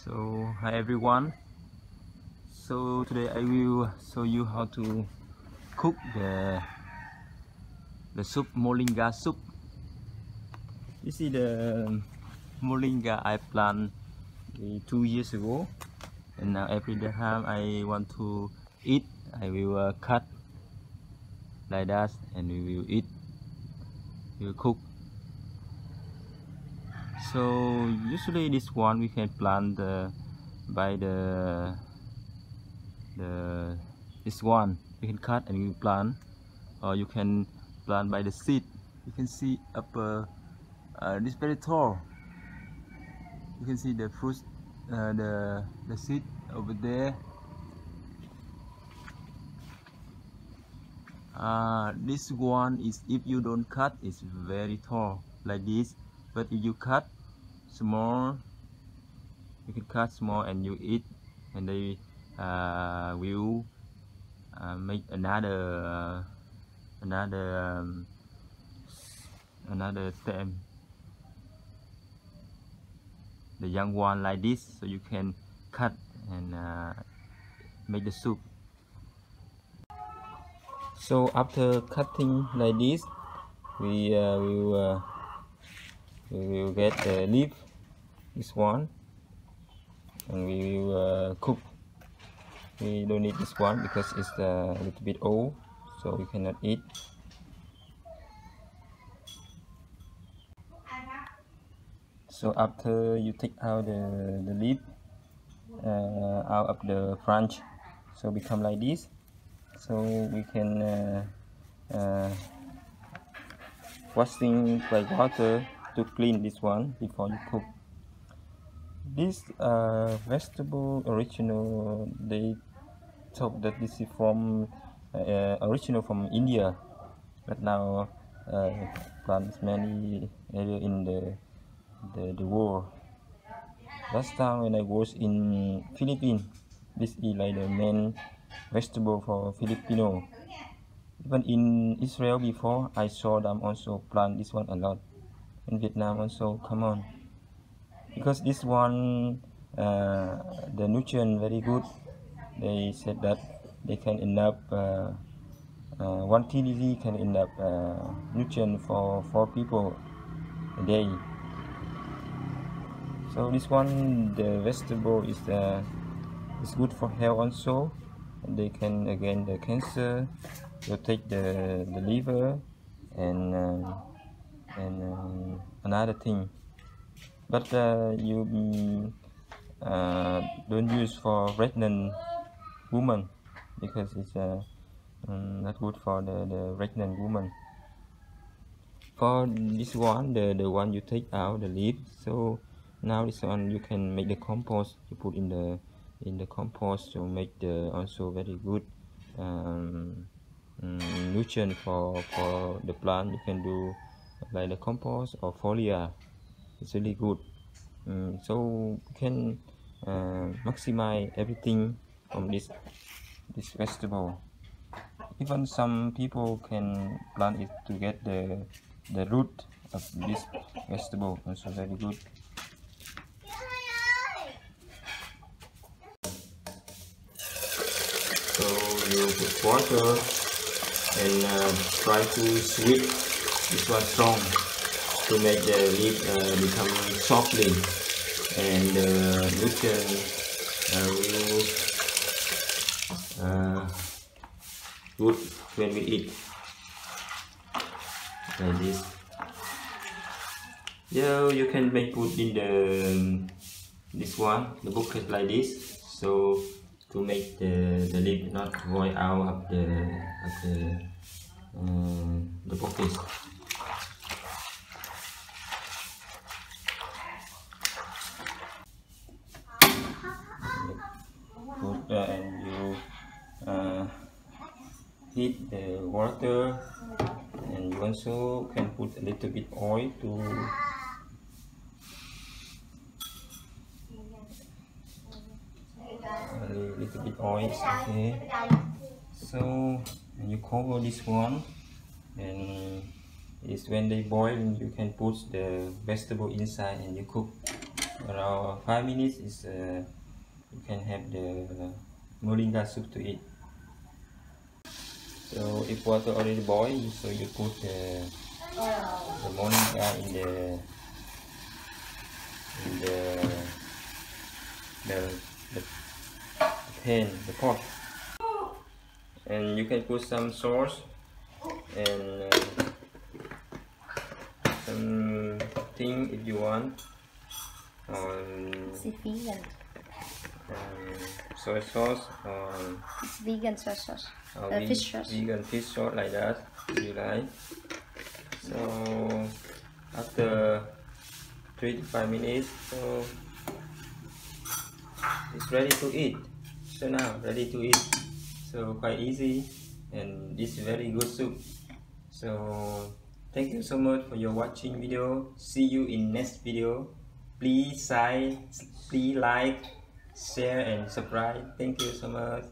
So hi everyone, so today I will show you how to cook the soup, Morninga soup. You see the Morninga I planted 2 years ago, and now every time I want to eat I will cut like that and we will eat, we will cook. So usually this one we can plant by this one you can cut and you plant, or you can plant by the seed. You can see up this very tall. You can see the fruit, the seed over there. This one is, if you don't cut, it's very tall like this, but if you cut small, you can cut small and you eat, and they will make another stem, the young one like this, so you can cut and make the soup. So after cutting like this, we will get the leaf, this one, and we will cook. We don't need this one because it's a little bit old, so we cannot eat. So after you take out the leaf out of the branch, so become like this. So we can washing by water to clean this one before you cook. This vegetable original, they thought that this is from original from India, but now plants many area in the world. Last time when I was in Philippines, this is like the main vegetable for Filipino. Even in Israel before, I saw them also plant this one a lot. In Vietnam also, come on. Because this one, the nutrient very good. They said that they can end up 1 kg can end up nutrient for 4 people a day. So this one, the vegetable is good for health also. And they can again the cancer, protect the liver, and another thing. But you don't use for pregnant woman, because it's not good for the pregnant woman. For this one, the one you take out the leaf, so now this one you can make the compost. You put in the compost to make the also very good nutrient for the plant. You can do like the compost or foliar. It's really good. So you can maximize everything from this vegetable. Even some people can plant it to get the root of this vegetable, also very good. So you put water and try to sweep this one strong to make the leaf become softly, and the nutrient will good when we eat like this. Yeah, you can make put in this one, the bucket like this, so to make the leaf not going out of the bucket. Put and you heat the water, and you also can put a little bit oil to a little bit oil, okay. So you cover this one, and it's when they boil you can put the vegetable inside and you cook. around 5 minutes is you can have the moringa soup to eat. So if water already boiled, so you put the moringa in the pan, the pot, and you can put some sauce and something if you want, vegan. Soy sauce or It's vegan soy sauce. Fish sauce. Vegan fish sauce, like that if you like. So after 3 to 5 minutes, so it's ready to eat. So now ready to eat. So quite easy, and this is very good soup. So thank you so much for your watching video. See you in next video. Please like, share and subscribe. Thank you so much.